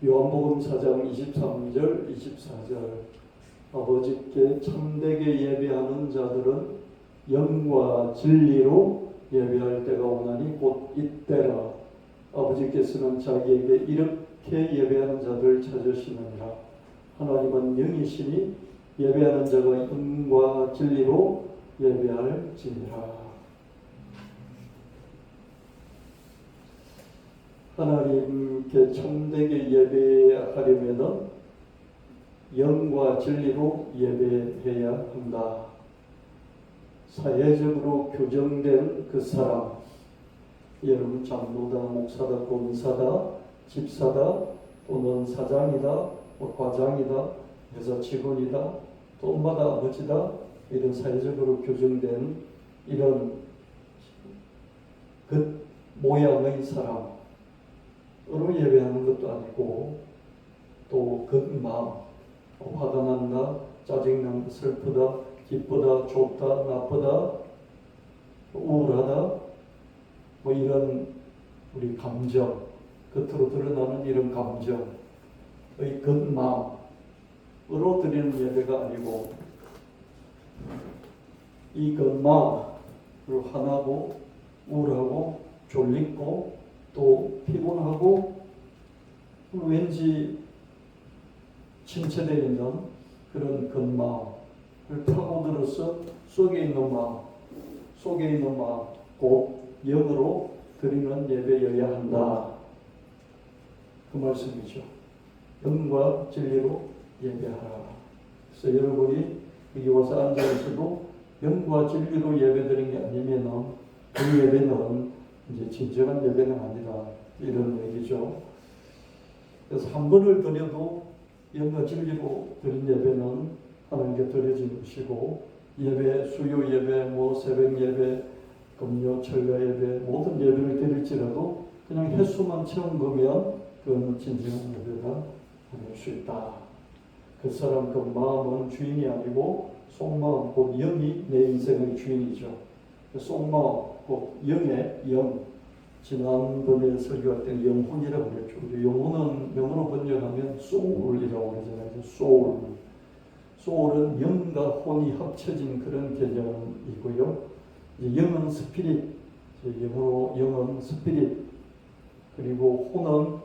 요한복음 4장 23절 24절 아버지께 참되게 예배하는 자들은 영과 진리로 예배할 때가 오나니 곧 이때라. 아버지께서는 자기에게 이렇게 예배하는 자들 찾으시느니라. 하나님은 영이시니 예배하는 자가 영과 진리로 예배할지니라. 하나님께 참되게 예배하려면 영과 진리로 예배해야 한다. 사회적으로 규정된 그 사람, 여러분 장로다, 목사다, 권사다, 집사다, 또는 사장이다, 과장이다, 회사 직원이다, 또 엄마다, 아버지다, 이런 사회적으로 규정된 이런 그 모양의 사람으로 예배하는 것도 아니고, 또 그 마음, 화가 난다, 짜증난다, 슬프다, 기쁘다, 좋다, 나쁘다, 우울하다, 뭐 이런 우리 감정, 겉으로 드러나는 이런 감정의 겉마음으로 드리는 예배가 아니고, 이 겉마음으로 화나고 우울하고 졸리고 또 피곤하고 왠지 침체되어 있는 그런 겉마음을 파고들어서 속에 있는 마음, 곧 영으로 드리는 예배여야 한다. 그 말씀이죠. 영과 진리로 예배하라. 그래서 여러분이 여기 와서 앉아있어도 영과 진리로 예배드린 게 아니면 그 예배는 이제 진정한 예배는 아니다. 이런 얘기죠. 그래서 한 번을 드려도 영과 진리로 드린 예배는 하나님께 드려진 것이고, 예배, 수요 예배, 새벽 예배, 금요, 철야 예배, 모든 예배를 드릴지라도 그냥 횟수만 채운 거면 그건 진정한 예배가 아닐 수 있다. 그 사람 그 마음은 주인이 아니고 속마음, 곧 영이 내 인생의 주인이죠. 그 속마음, 곧 영의 영. 지난번에 설교할 때 영혼이라고 그랬죠. 영혼은 영어로 번역하면 soul이라고 그러잖아요. soul은 영과 혼이 합쳐진 그런 개념이고요. 영은 스피릿, 영어로 영은 스피릿, 그리고 혼은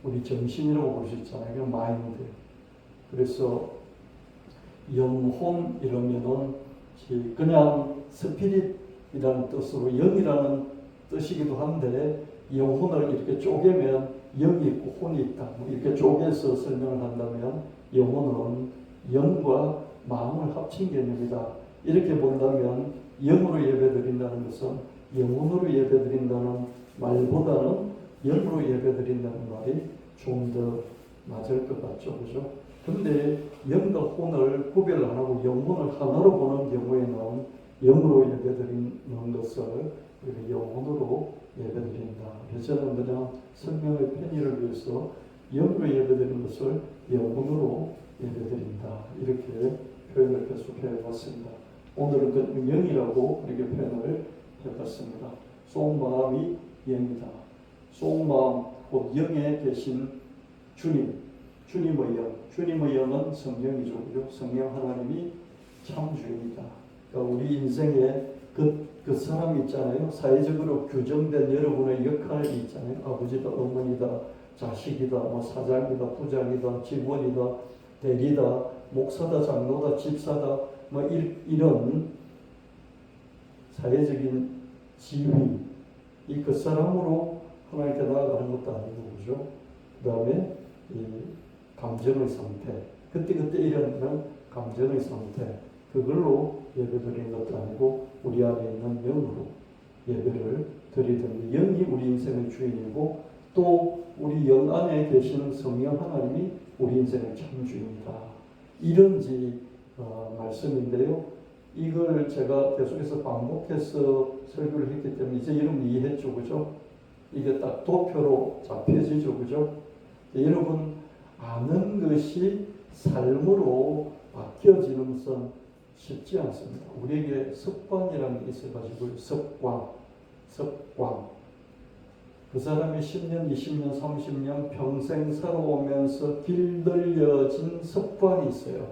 우리 정신이라고 볼 수 있잖아요. 마인드. 그래서 영혼 이러면은 그냥 스피릿이라는 뜻으로 영이라는 뜻이기도 한데, 영혼을 이렇게 쪼개면 영이 있고 혼이 있다, 이렇게 쪼개서 설명을 한다면 영혼은 영과 마음을 합친 개념이다. 이렇게 본다면 영으로 예배드린다는 것은 영혼으로 예배드린다는 말보다는 영으로 예배드린다는 말이 좀 더 맞을 것 같죠, 그죠? 근데 영과 혼을 구별 안 하고 영혼을 하나로 보는 경우에는 영으로 예배드리는 것을 우리가 영혼으로 예배드린다. 그래서 저는 그냥 성경의 편의를 위해서 영으로 예배드리는 것을 영혼으로 예배드린다. 이렇게 표현을 계속해 왔습니다. 오늘은 그 영이라고 이렇게 표현을 해봤습니다. 속마음이 영이다. 속마음, 곧 영에 계신 주님, 주님의 영. 주님의 영은 성령이죠. 성령 하나님이 참 주인이다. 그러니까 우리 인생에 그 사람이 있잖아요. 사회적으로 규정된 여러분의 역할이 있잖아요. 아버지다, 어머니다, 자식이다, 사장이다, 부장이다, 직원이다, 대리다, 목사다, 장로다, 집사다, 이런 사회적인 지위, 이 그 사람으로 하나님께 나아가는 것도 아니고, 그죠? 그 다음에 이 감정의 상태, 그때 일어나는 감정의 상태, 그걸로 예배드리는 것도 아니고 우리 안에 있는 영으로 예배를 드리던, 영이 우리 인생의 주인이고 또 우리 영 안에 계시는 성령 하나님이 우리 인생의 참 주인이다. 이런지 말씀인데요. 이걸 제가 계속해서 반복해서 설교를 했기 때문에 이제 여러분 이해했죠, 그죠? 이게 딱 도표로 잡혀지죠, 그죠? 여러분 아는 것이 삶으로 바뀌어지는 것은 쉽지 않습니다. 우리에게 습관이라는 게 있어가지고 습관. 그 사람이 10년, 20년, 30년 평생 살아오면서 길들여진 습관이 있어요.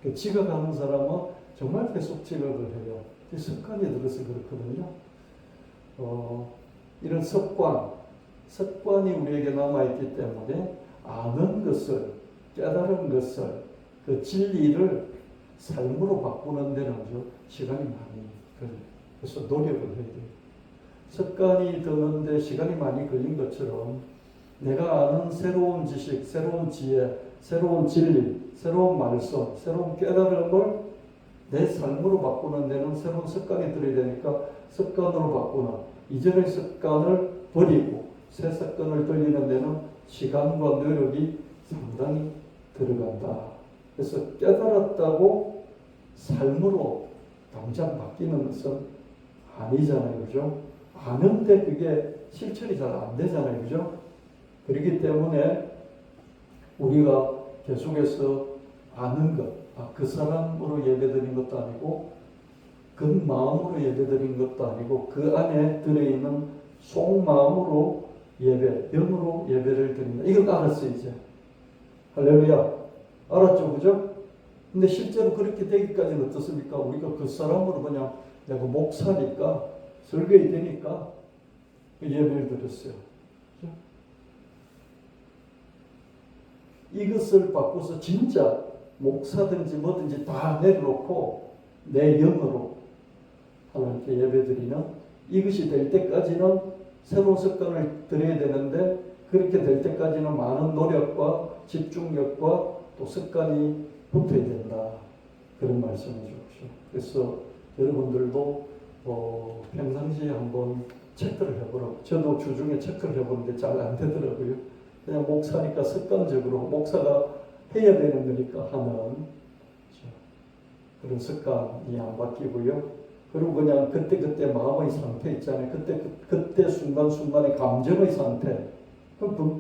그 지각하는 사람은 정말 계속 지각을 해요. 습관이 들어서 그렇거든요. 이런 습관이 우리에게 남아있기 때문에 아는 것을, 깨달은 것을, 그 진리를 삶으로 바꾸는 데는 시간이 많이 걸려요. 그래서 노력을 해야 돼요. 습관이 드는데 시간이 많이 걸린 것처럼 내가 아는 새로운 지식, 새로운 지혜, 새로운 진리, 새로운 말씀, 새로운 깨달음을 내 삶으로 바꾸는 데는 새로운 습관이 들어야 되니까 습관으로 바꾸는 이전의 습관을 버리고 새 습관을 들리는 데는 시간과 노력이 상당히 들어간다. 그래서 깨달았다고 삶으로 당장 바뀌는 것은 아니잖아요. 그죠? 아는데 그게 실천이 잘 안 되잖아요. 그죠? 그렇기 때문에 우리가 계속해서 아는 것, 그 사람으로 예배드린 것도 아니고 그 마음으로 예배드린 것도 아니고 그 안에 들어있는 속마음으로 예배, 영으로 예배를 드린다. 이걸 알았어요. 이제 할렐루야. 알았죠? 그죠? 근데 실제로 그렇게 되기까지는 어떻습니까? 우리가 그 사람으로 그냥 내가 목사니까 설교이 되니까 예배를 드렸어요. 그죠? 이것을 바꿔서 진짜 목사든지 뭐든지 다 내려놓고 내 영으로 하나님께 예배드리는 이것이 될 때까지는 새로운 습관을 들여야 되는데 그렇게 될 때까지는 많은 노력과 집중력과 또 습관이 붙어야 된다. 그런 말씀이죠. 그래서 여러분들도 평상시에 한번 체크를 해보라고. 저도 주중에 체크를 해보는데 잘 안 되더라고요. 그냥 목사니까 습관적으로 목사가 해야 되는 거니까 하는 그런 습관이 안 바뀌고요. 그리고 그냥 그때 마음의 상태 있잖아요. 그때 순간순간의 감정의 상태.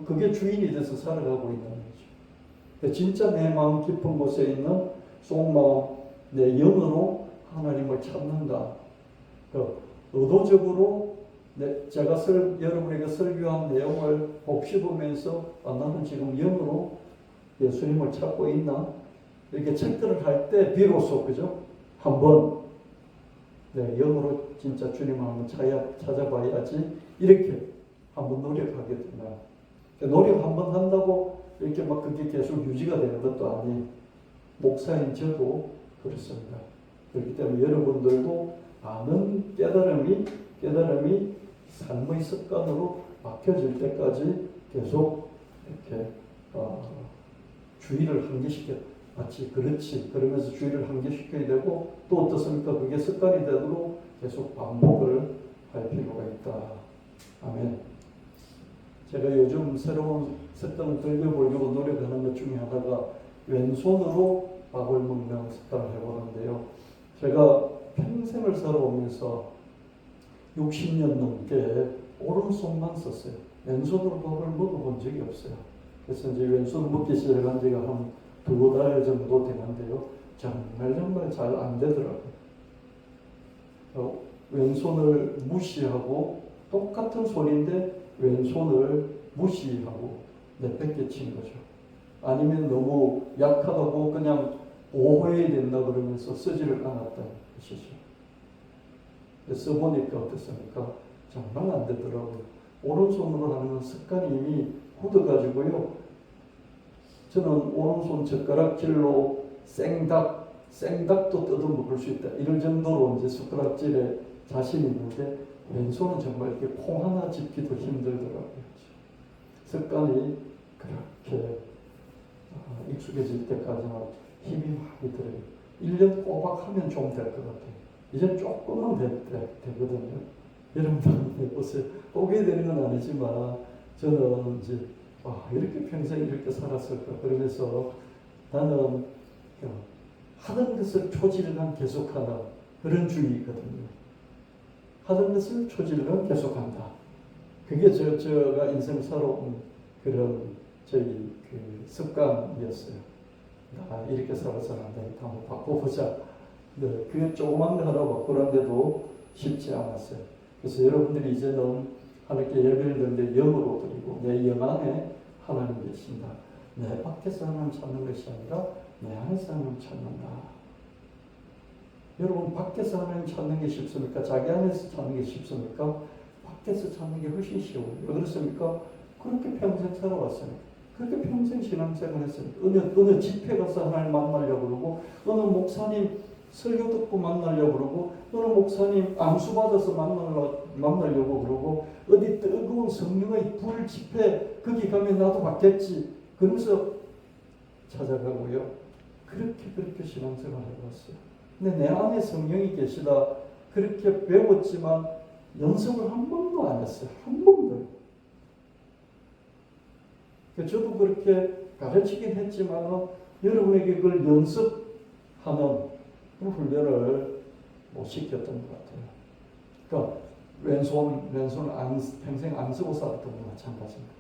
그게 주인이 돼서 살아가고 있는 거죠. 진짜 내 마음 깊은 곳에 있는 속마음, 내 영으로 하나님을 찾는다. 의도적으로 제가 여러분에게 설교한 내용을 곱씹으면서 나는 지금 영으로 예수님을 찾고 있나? 이렇게 체크를 할 때 비로소 그죠? 한번 영으로 진짜 주님을 한번 찾아봐야지 이렇게 한번 노력하게 된다. 노력 한번 한다고 이렇게 막 그게 계속 유지가 되는 것도 아니. 목사인 저도 그렇습니다. 그렇기 때문에 여러분들도 아는 깨달음이 삶의 습관으로 바뀌어질 때까지 계속 이렇게 주의를 환기시켜. 마치 그렇지. 그러면서 주의를 환기시켜야 되고 또 어떻습니까? 그게 습관이 되도록 계속 반복을 할 필요가 있다. 아멘. 제가 요즘 새로운 습관을 들려보려고 노력하는 것 중에 하나가 왼손으로 밥을 먹는 습관을 해보는데요. 제가 평생을 살아오면서 60년 넘게 오른손만 썼어요. 왼손으로 밥을 먹어본 적이 없어요. 그래서 이제 왼손을 먹기 시작한 지가 한 2달 정도 되는데요. 정말 잘 안 되더라고요. 왼손을 무시하고 똑같은 손인데 왼손을 무시하고 내팽개친 거죠. 아니면 너무 약하다고 그냥 보호해야 된다 그러면서 쓰지를 않았다는 것이죠. 써보니까 어떻습니까? 정말 안 되더라고요. 오른손으로 하는 습관이 이미 굳어가지고요. 저는 오른손 젓가락질로 생닭도 뜯어먹을 수 있다. 이럴 정도로 이제 숟가락질에 자신이 있는데 왼손은 정말 이렇게 콩 하나 집기도 힘들더라고요. 습관이 그렇게 익숙해질 때까지는 힘이 많이 들어요. 1년 꼬박 하면 좀 될 것 같아요. 이제 조금만 되거든요. 여러분들 해보세요. 오게 되는 건 아니지만 저는 이제 이렇게 평생 이렇게 살았을까 그러면서 나는 하던 것을 초질간 계속하는 그런 주의거든요. 하던 것을 초질간 계속한다. 그게 제가 인생 살아온 그런 저희 그 습관이었어요. 이렇게 살아서는 안 되니까 한번 바꿔보자. 그 조그만 거 하나 바꾸는데도 쉽지 않았어요. 그래서 여러분들이 이제는 하나님께 예배를 드는데 영으로 드리고 내 영 안에 하나님 계신다. 내 밖에서 하나님 찾는 것이 아니라 내 안에서 하나님 찾는다. 여러분 밖에서 하나님 찾는 게 쉽습니까? 자기 안에서 찾는 게 쉽습니까? 밖에서 찾는 게 훨씬 쉬워요. 왜 그렇습니까? 그렇게 평생 살아왔어요. 그렇게 평생 신앙생활 했어요. 어느 집회 가서 하나님 만나려고 그러고, 어느 목사님 설교 듣고 만나려고 그러고, 어느 목사님 안수 받아서 만나려고 그러고, 어디 뜨거운 성령의 불 집회 거기 가면 나도 받겠지 그러면서 찾아가고요. 그렇게 신앙생활 해왔어요. 근데 내 안에 성령이 계시다 그렇게 배웠지만 연습을 한 번도 안 했어요. 한 번도. 저도 그렇게 가르치긴 했지만 여러분에게 그걸 연습하는 훈련을 못 시켰던 것 같아요. 그러니까 왼손 평생 안 쓰고 살았던 것 마찬가지입니다.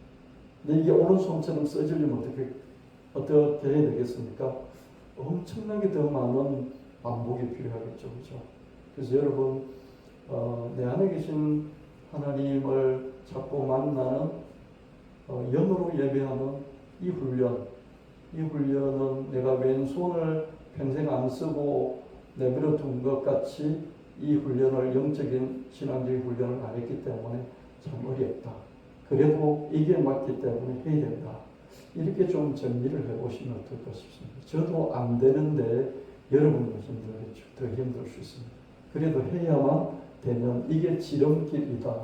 근데 이게 오른손처럼 써지려면 어떻게 해야 되겠습니까? 엄청나게 더 많은 반복이 필요하겠죠. 그렇죠? 그래서 여러분 내 안에 계신 하나님을 자꾸 만나는 영으로 예배하는 이 훈련은 내가 왼손을 평생 안 쓰고 내버려 둔 것 같이 이 훈련을 영적인 신앙적인 훈련을 안 했기 때문에 참 어렵다. 그래도 이게 맞기 때문에 해야 된다. 이렇게 좀 정리를 해보시면 어떨까 싶습니다. 저도 안 되는데 여러분도 힘들겠죠. 더 힘들 수 있습니다. 그래도 해야만 되면 이게 지름길이다.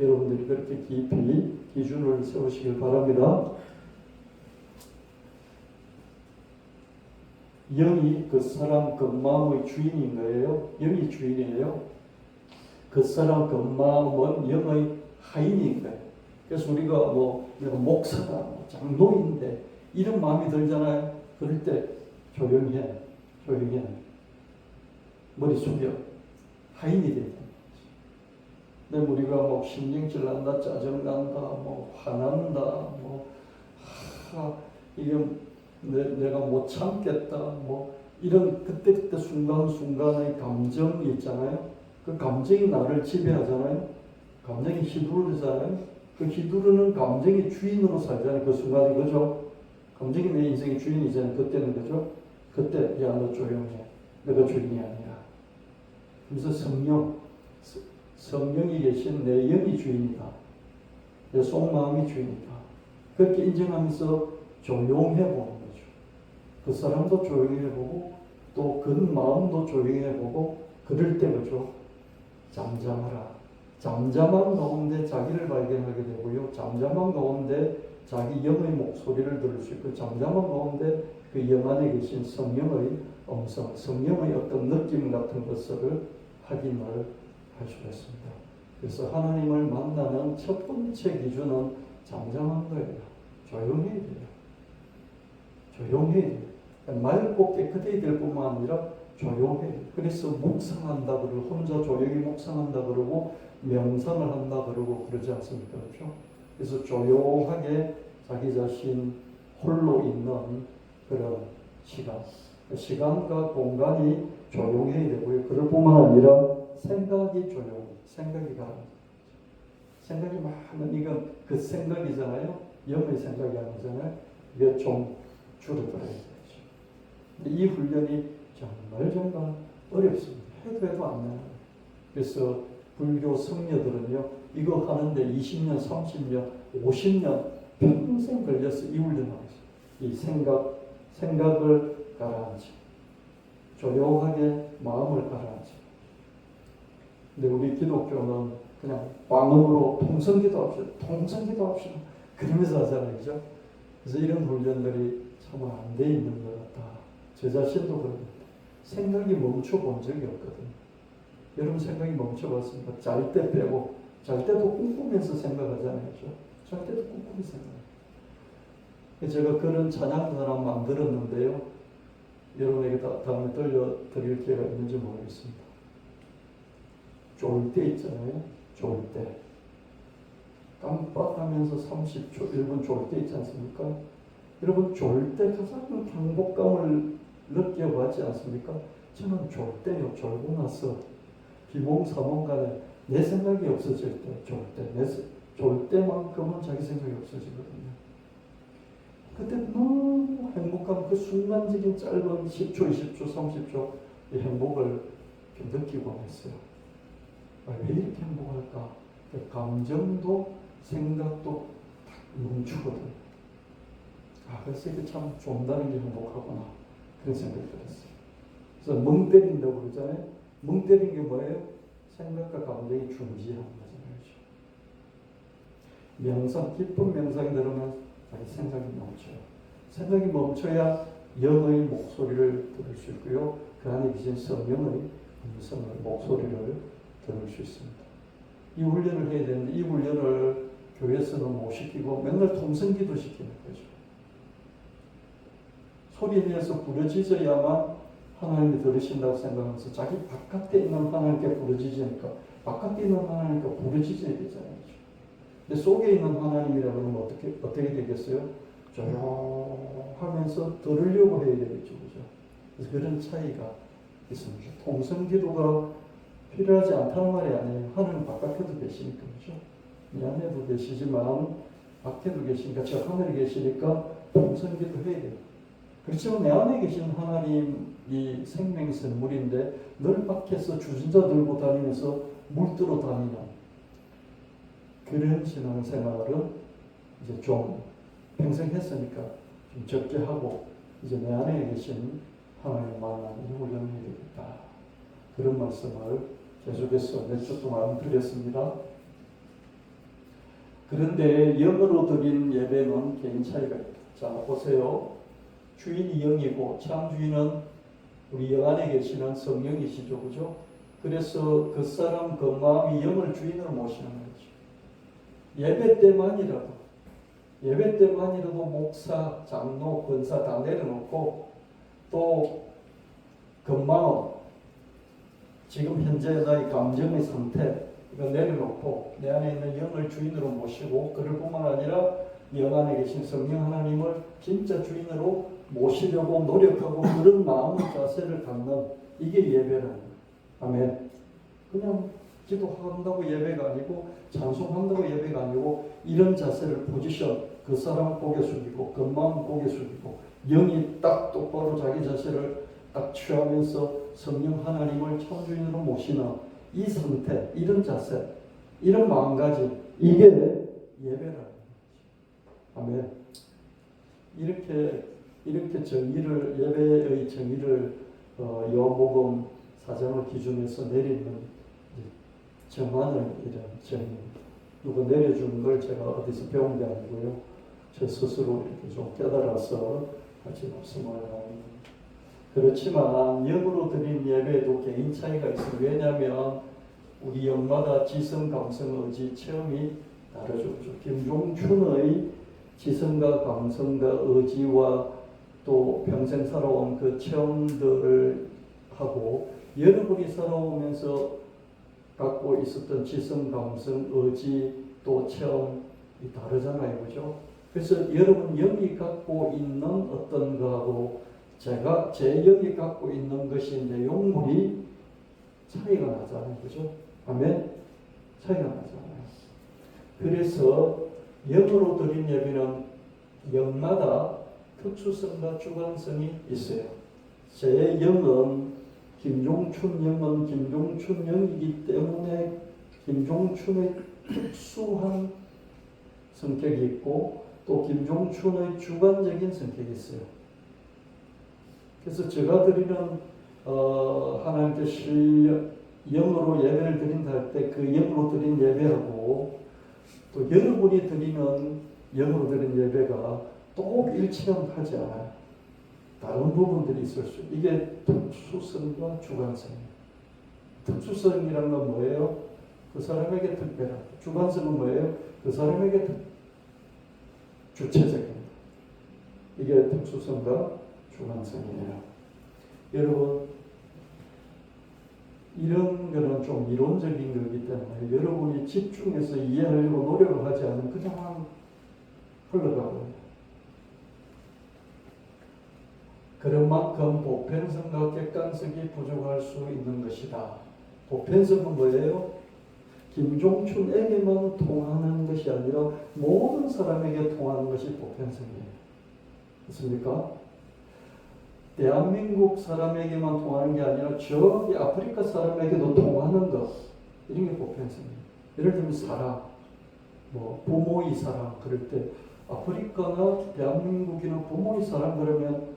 여러분들이 그렇게 깊이 기준을 세우시길 바랍니다. 영이 그 사람 그 마음의 주인인 거예요. 영이 주인이에요. 그 사람 그 마음은 영의 하인인 거예요. 그래서 우리가 내가 목사다, 장로인데 이런 마음이 들잖아요. 그럴 때 조용히 해. 머리 숙여. 하인이 돼야 돼. 근데 우리가 신경질 난다, 짜증 난다, 화난다, 이게 내가 못 참겠다, 이런 그때 순간순간의 감정이 있잖아요. 그 감정이 나를 지배하잖아요. 감정이 휘두르잖아요. 그 휘두르는 감정이 주인으로 살잖아요. 그 순간에, 그죠? 감정이 내 인생의 주인이잖아요. 그때는, 그죠? 그때, 야, 너 조용해. 내가 주인이 아니야. 그래서 성령이 계신 내 영이 주인이다. 내 속마음이 주인이다. 그렇게 인정하면서 조용해 보는 거죠. 그 사람도 조용해 보고 또 그 마음도 조용해 보고 그럴 때 그죠. 잠잠하라. 잠잠한 가운데 자기를 발견하게 되고요. 잠잠한 가운데 자기 영의 목소리를 들을 수 있고 잠잠한 가운데 그 영 안에 계신 성령의 음성, 성령의 어떤 느낌 같은 것을 확인을 할 수가 있습니다. 그래서 하나님을 만나는 첫 번째 기준은 잠잠한 거예요. 조용해야 돼요. 조용해야 돼요. 맑고 깨끗해야 될 뿐만 아니라 조용해야 돼요. 그래서 묵상한다 그러고 혼자 조용히 묵상한다 그러고 명상을 한다 그러고 그러지 않습니까? 그렇죠? 그래서 조용하게 자기 자신 홀로 있는 그런 시간과 공간이 조용해야 되고요. 그럴 뿐만 아니라 생각이 가라앉아요. 생각이 많은 이건 그 생각이잖아요. 영의 생각이 아니잖아요. 이게 좀 줄어들어야 되죠. 근데 이 훈련이 정말 어렵습니다. 해도 안 나요. 그래서 불교 성녀들은요, 이거 하는데 20년, 30년, 50년 평생 걸려서 이 훈련을 하고 있어요. 이 생각을 가라앉히고 조용하게 마음을 가라앉히고. 근데 우리 기독교는 그냥 방언으로 통성기도 합시다. 그러면서 하잖아요. 그죠? 그래서 이런 훈련들이 참 안 돼 있는 것 같다. 저 자신도 그럽니다. 생각이 멈춰 본 적이 없거든요. 여러분 생각이 멈춰 봤습니까? 잘 때 빼고, 잘 때도 꿈꾸면서 생각하잖아요. 그죠? 잘 때도 꿈꾸면서 생각해요. 제가 그런 찬양도 하나 만들었는데요. 여러분에게 다음에 들려드릴 기회가 있는지 모르겠습니다. 좋을 때 있잖아요. 좋을 때. 깜빡하면서 30초, 1분 좋을 때 있지 않습니까? 여러분 좋을 때 가장 행복감을 느껴봤지 않습니까? 저는 좋을 때요. 졸고 나서 비몽사몽간에 내 생각이 없어질 때, 좋을 때, 졸 때만큼은 자기 생각이 없어지거든요. 그때 너무 행복한 그 순간적인 짧은 10초, 20초, 30초 의 행복을 느끼고 했어요. 왜 이렇게 행복할까? 그 감정도 생각도 딱 멈추거든. 그래서 이게 참 존다는 게 행복하구나. 그런 생각이 들었어요. 그래서 멍 때린다고 그러잖아요. 멍 때린 게 뭐예요? 생각과 감정이 중지하는 거잖아요. 명상, 깊은 명상이 들으면 자기 생각이 멈춰요. 생각이 멈춰야 영의 목소리를 들을 수 있고요. 그 안에 계신 성령의 음성을, 목소리를 들을 수 있습니다. 이 훈련을 해야 되는데 이 훈련을 교회에서는 못 시키고 맨날 통성기도 시키는 거죠. 소리 내서 부르짖어야만 하나님이 들으신다고 생각하면서 자기 바깥에 있는 하나님께 부르짖으니까 바깥에 있는 하나님께 부르짖어야 되잖아요. 근데 속에 있는 하나님이라고 하면 어떻게 되겠어요? 조용하면서 들으려고 해야 되겠죠. 그죠? 그래서 그런 차이가 있습니다. 통성기도가 필요하지 않다는 말이 아니에요. 하나님 바깥에도 계시니까. 그죠? 이 안에도 계시지만 밖에도 계시니까 저 하늘에 계시니까 통성기도 해야 돼요. 그렇지만 내 안에 계신 하나님이 생명의 물인데 늘 밖에서 주전자 들고 다니면서 물들어 다니는 그런 신앙생활은 이제 좀 평생 했으니까 좀 적게 하고 이제 내 안에 계신 하나님 만나는 훈련을 해야 되겠다. 그런 말씀을 계속해서 몇 주 동안 드렸습니다. 그런데 영으로 드린 예배는 개인 차이가 있다. 자, 보세요. 주인이 영이고 참 주인은 우리 영 안에 계시는 성령이시죠. 그죠? 그래서 그 사람 그 마음이 영을 주인으로 모시는 거죠. 예배 때만이라도 목사, 장로, 권사 다 내려놓고 또 그 마음, 지금 현재 나의 감정의 상태 이거 내려놓고 내 안에 있는 영을 주인으로 모시고 그럴 뿐만 아니라 영 안에 계신 성령 하나님을 진짜 주인으로 모시려고 노력하고 그런 마음 자세를 갖는 이게 예배라는 거예요. 아멘. 그냥 기도한다고 예배가 아니고 찬송한다고 예배가 아니고 이런 자세를 포지션 그 사람 고개 숙이고 그 마음 고개 숙이고 영이 딱 똑바로 자기 자세를 딱 취하면서 성령 하나님을 참주인으로 모시는 이 상태, 이런 자세, 이런 마음가짐 이게 예배라는 거죠. 아멘. 이렇게 정의를 예배의 정의를 요한복음 4장을 기준해서 내리는 정하는 이런 정의 누가 내려주는 걸 제가 어디서 배운 게 아니고요. 저 스스로 이렇게 좀 깨달아서 같이 말씀을 하는. 그렇지만 영으로 드린 예배에도 개인 차이가 있어요. 왜냐하면 우리 영마다 지성, 감성, 의지, 체험이 다르죠. 김종춘의 지성과 감성과 의지와 또 평생 살아온 그 체험들을 하고 여러분이 살아오면서 갖고 있었던 지성, 감성, 의지 또 체험이 다르잖아요. 그죠? 그래서 여러분 영이 갖고 있는 어떤 거하고 제가 제 영이 갖고 있는 것이 내용물이 차이가 나잖아요. 그죠? 아멘? 차이가 나잖아요. 그래서 영으로 드린 예배는 영마다 특수성과 주관성이 있어요. 제 영은 김종춘 영은 김종춘 영이기 때문에 김종춘의 특수한 성격이 있고 또 김종춘의 주관적인 성격이 있어요. 그래서 제가 드리는 하나님께 영으로 예배를 드린다 할 때 그 영으로 드린 예배하고 또 여러분이 드리는 영으로 드린 예배가 꼭 일치하지 않아요. 다른 부분들이 있을 수 있어요. 이게 특수성과 주관성이에요. 특수성이란 건 뭐예요? 그 사람에게 특별한. 주관성은 뭐예요? 그 사람에게 주체적인. 이게 특수성과 주관성이에요. 여러분, 이런 거는 좀 이론적인 거기 때문에 여러분이 집중해서 이해하려고 노력을 하지 않으면 그냥 흘러가고요. 그런 만큼 보편성과 객관성이 부족할 수 있는 것이다. 보편성은 뭐예요? 김종춘에게만 통하는 것이 아니라 모든 사람에게 통하는 것이 보편성이에요. 그렇습니까? 대한민국 사람에게만 통하는 게 아니라 저기 아프리카 사람에게도 통하는 것, 이런 게 보편성이에요. 예를 들면 사랑, 뭐 부모의 사랑 그럴 때 아프리카나 대한민국이나 부모의 사랑 그러면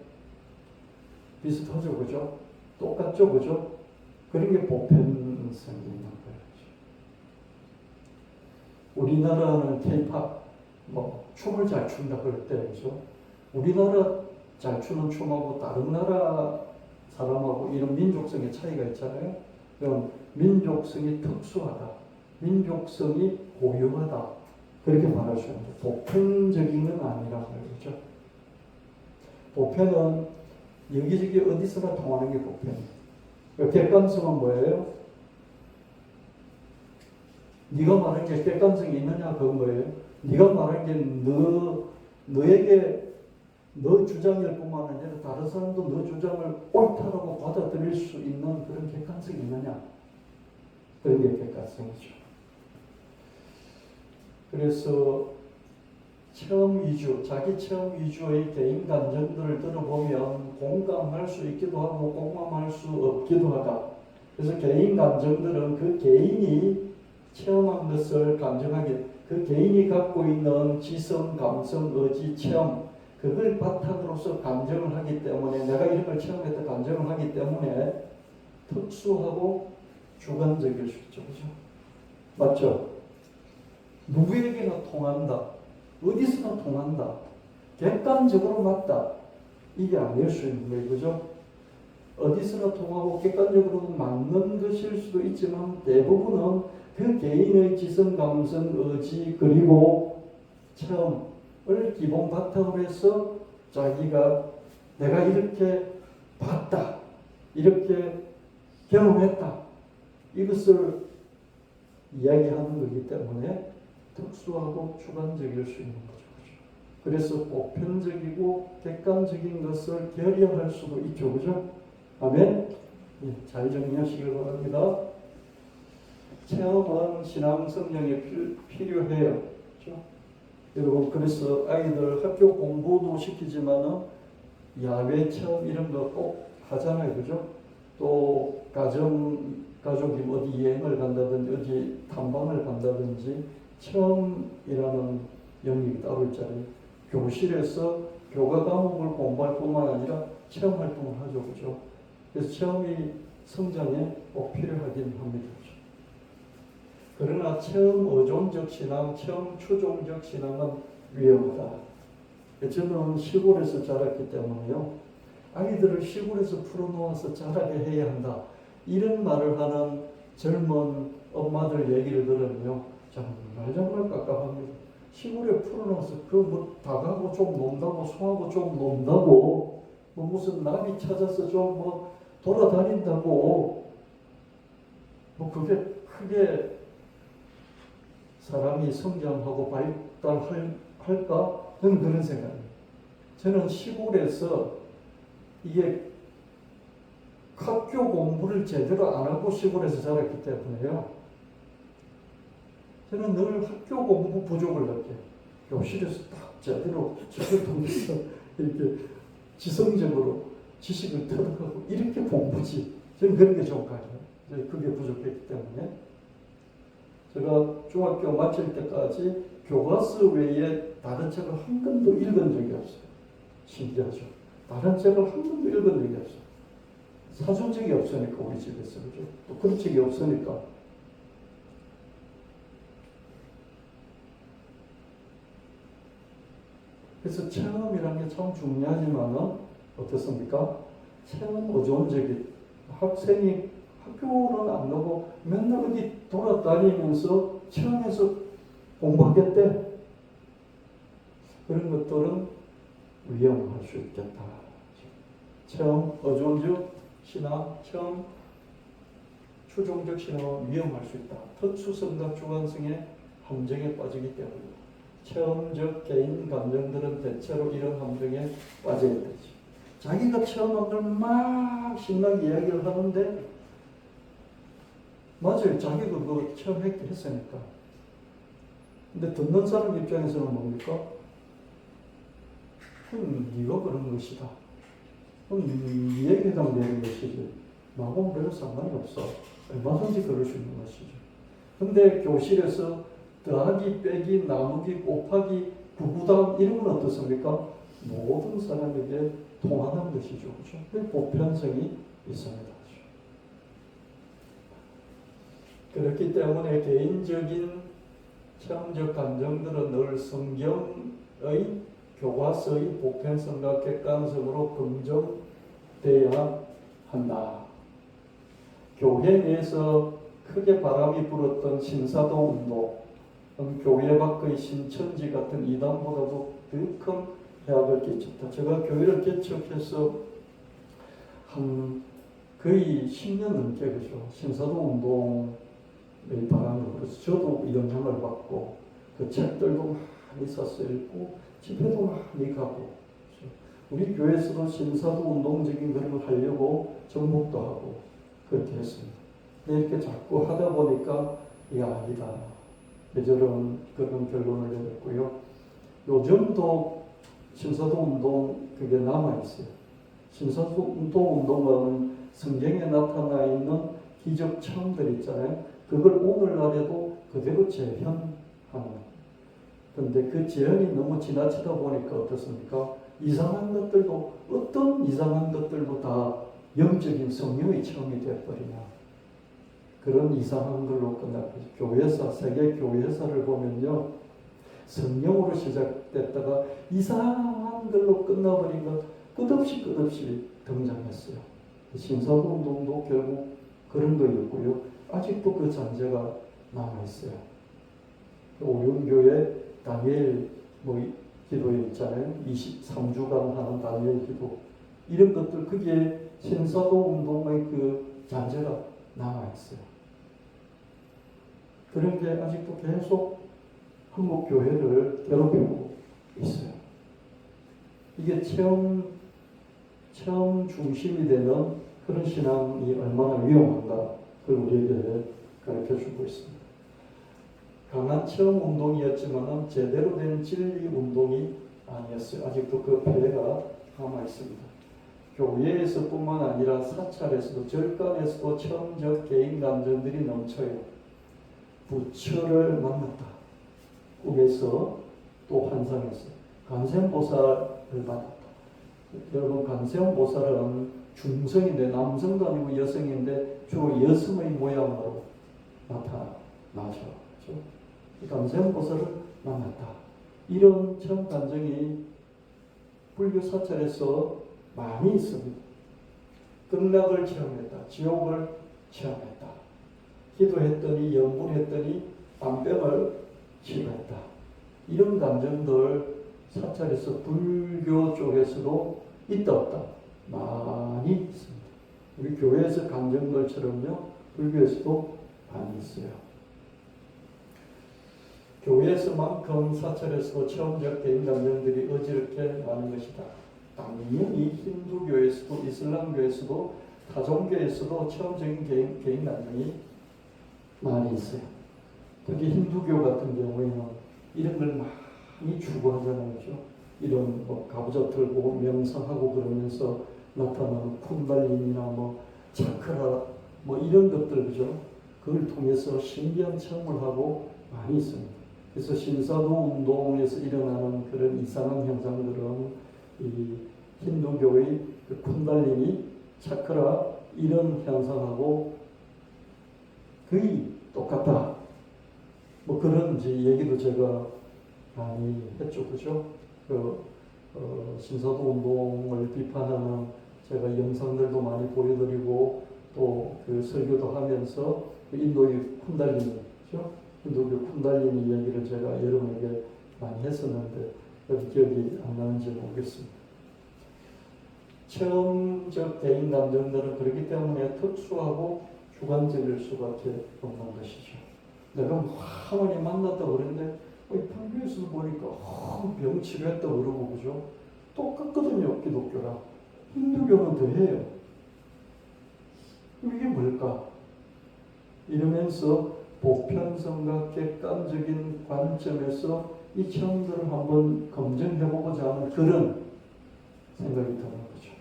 비슷하죠, 그죠? 똑같죠, 그죠? 그런 게 보편성이 있는 거예요. 우리나라는 K-팝, 뭐 춤을 잘 춘다 그럴 때, 그죠? 우리나라 잘 추는 춤하고 다른 나라 사람하고 이런 민족성의 차이가 있잖아요. 그럼 민족성이 특수하다, 민족성이 고유하다, 그렇게 말할 수 있는데 보편적인 건 아니라고 그러죠. 보편은 여기저기 어디서나 통하는 게 보편이에요. 객관성은 뭐예요? 네가 말한 게 객관성이 있느냐 그건 거예요. 네가 말한 게 너에게 너 주장일 뿐만 아니라 다른 사람도 너 주장을 옳다라고 받아들일 수 있는 그런 객관성이 있느냐, 그런 게 객관성이죠. 그래서 체험 위주, 자기 체험 위주의 개인 감정들을 들어보면 공감할 수 있기도 하고 공감할 수 없기도 하다. 그래서 개인 감정들은 그 개인이 체험한 것을 감정하게, 그 개인이 갖고 있는 지성, 감성, 의지, 체험, 그걸 바탕으로서 감정을 하기 때문에, 내가 이런 걸 체험했다 감정을 하기 때문에 특수하고 주관적일 수 있죠. 그죠? 맞죠? 누구에게나 통한다, 어디서나 통한다, 객관적으로 맞다, 이게 아닐 수 있는 거예요. 그죠? 어디서나 통하고 객관적으로 맞는 것일 수도 있지만 대부분은 그 개인의 지성, 감성, 의지 그리고 체험을 기본 바탕으로 해서 자기가 내가 이렇게 봤다, 이렇게 경험했다, 이것을 이야기하는 거기 때문에 특수하고 주관적일 수 있는 거죠. 그래서 보편적이고 객관적인 것을 결여할 수도 있죠. 그죠? 아멘? 예, 잘 정리하시길 바랍니다. 체험은 신앙 성장에 필요해요. 그렇죠? 여러분, 그래서 아이들 학교 공부도 시키지만은 야외 체험 이런 거 꼭 하잖아요. 그죠? 또 가족이 어디 여행을 간다든지 어디 탐방을 간다든지 체험이라는 영역이 따로 있잖아요. 교실에서 교과 과목을 공부할 뿐만 아니라 체험 활동을 하죠. 그죠? 그래서 체험이 성장에 꼭 필요하긴 합니다. 그러나 체험 의존적 신앙, 체험 추종적 신앙은 위험하다. 저는 시골에서 자랐기 때문에요. 아이들을 시골에서 풀어놓아서 자라게 해야 한다, 이런 말을 하는 젊은 엄마들 얘기를 들으면요, 정말 깝깝합니다. 시골에 풀어놓아서 다 가고 좀 논다고, 소하고 좀 논다고, 무슨 나비 찾아서 좀 돌아다닌다고, 그게 크게 사람이 성장하고 발달할까? 저는 그런 생각이에요. 저는 시골에서 이게 학교 공부를 제대로 안 하고 시골에서 자랐기 때문에요. 저는 늘 학교 공부 부족을 느껴요. 교실에서 딱 제대로 책을 통해서 이렇게 지성적으로 지식을 터득하고 이렇게 공부지. 저는 그런 게 좀 가요. 그게 부족했기 때문에. 제가 중학교 마칠 때까지 교과서 외에 다른 책을 한 권도 읽은 적이 없어요. 신기하죠. 다른 책을 한 권도 읽은 적이 없어요. 사준 적이 없으니까, 우리 집에서. 그죠? 또 그런 책이 없으니까. 그래서 체험이라는 게 참 중요하지만은 어떻습니까? 체험 의존적인, 학생이 학교는 안 가고 맨날 어디 돌아다니면서 체험해서 공부하겠대. 그런 것들은 위험할 수 있겠다. 체험 의존적 신앙, 체험 추종적 신앙은 위험할 수 있다. 특수성과 주관성의 함정에 빠지기 때문입니다. 체험적 개인 감정들은 대체로 이런 함정에 빠져야 되지. 자기가 체험한 걸 막 신나게 이야기를 하는데 맞아요. 자기도 그거 처음 했으니까. 근데 듣는 사람 입장에서는 뭡니까? 네가 그런 것이다. 네에게 해당되는 것이지. 나하고는 별로 상관이 없어. 얼마든지 그럴 수 있는 것이죠. 근데 교실에서 더하기, 빼기, 나누기, 곱하기, 구구단 이런 건 어떻습니까? 모든 사람에게 통하는 것이죠. 그렇죠? 보편성이 있습니다. 그렇기 때문에 개인적인 체험적 감정들은 늘 성경의 교과서의 보편성과 객관성으로 검증돼야 한다. 교회 내에서 크게 바람이 불었던 신사도 운동은 교회 밖의 신천지 같은 이단보다도 더 큰 해악을 끼쳤다. 제가 교회를 개척해서 한 거의 10년 넘게 그죠. 신사도 운동의 바람을 불어서 저도 영향을 받고 그 책들도 많이 사서 읽고 집회도 많이 가고 그렇죠? 우리 교회에서도 신사도 운동적인 그런 걸 하려고 정복도 하고 그렇게 했습니다. 이렇게 자꾸 하다 보니까 이게 아니다. 저런 그런 결론을 내렸고요. 요즘도 신사도 운동 그게 남아있어요. 신사도 운동은 성경에 나타나 있는 기적 체험들 있잖아요. 그걸 오늘날에도 그대로 재현하는. 그런데 그 재현이 너무 지나치다 보니까 어떻습니까? 이상한 것들도 어떤 이상한 것들도 다 영적인 성령의 체험이 되어버리냐. 그런 이상한 걸로 끝나고 교회사, 세계 교회사를 보면요. 성령으로 시작됐다가 이상한 걸로 끝나버린 것 끝없이 등장했어요. 신사도 운동도 결국 그런 거였고요. 아직도 그 잔재가 남아있어요. 오륜교회 다니엘 기도 있잖아요. 23주간 하는 다니엘 기도. 이런 것들, 그게 신사도 운동의 그 잔재가 남아있어요. 그런 게 아직도 계속 한국 교회를 괴롭히고 있어요. 이게 체험 중심이 되는 그런 신앙이 얼마나 위험한가, 그걸 우리에게 가르쳐 주고 있습니다. 강한 체험 운동이었지만 제대로 된 진리 운동이 아니었어요. 아직도 그 폐해가 남아 있습니다. 교회에서뿐만 아니라 사찰에서도 절간에서도 체험적 개인 감정들이 넘쳐요. 부처를 만났다. 꿈에서 또 환상에서 관세음보살을 받았다. 여러분, 관세음보살은 중성인데 남성도 아니고 여성인데 주로 여성의 모양으로 나타나죠. 그렇죠? 관세음보살을 만났다. 이런 체험 감정이 불교 사찰에서 많이 있습니다. 극락을 체험했다. 지옥을 체험했다. 기도했더니 염불했더니 암병을 치료했다. 이런 감정들 사찰에서 불교 쪽에서도 있다 없다 많이 있습니다. 우리 교회에서 감정들처럼요 불교에서도 많이 있어요. 교회에서만큼 사찰에서도 체험적 개인 감정들이 어지럽게 많은 것이다. 당연히 힌두교에서도 이슬람교에서도 다종교에서도 체험적인 개인 감정이 많이 있어요. 특히 힌두교 같은 경우에는 이런 걸 많이 추구하잖아요. 그렇죠? 이런 가부좌 들고 명상하고 그러면서 나타나는 쿤달리니나 차크라 이런 것들, 그죠? 그걸 통해서 신기한 체험을 하고 많이 있습니다. 그래서 신사도 운동에서 일어나는 그런 이상한 현상들은 이 힌두교의 그 쿤달리니, 차크라 이런 현상하고 거의 똑같다. 그런 얘기도 제가 많이 했죠. 그죠? 신사도 운동을 비판하는 제가 영상들도 많이 보여드리고 또 그 설교도 하면서 인도의 쿤달리니, 그죠? 인도교 쿤달리니 얘기를 제가 여러분에게 많이 했었는데 기억이 안 나는지 모르겠습니다. 체험적 개인 감정들은 그렇기 때문에 특수하고 주관적일 수밖에 없는 것이죠. 내가 하나님 만났다고 그랬는데 불교에서도 보니까 병 치료했다고 그러고, 그죠? 똑같거든요. 기독교랑 힌두교는 더해요. 이게 뭘까? 이러면서 보편성과 객관적인 관점에서 이 체험들을 한번 검증해보고자 하는 그런 생각이 드는 거죠.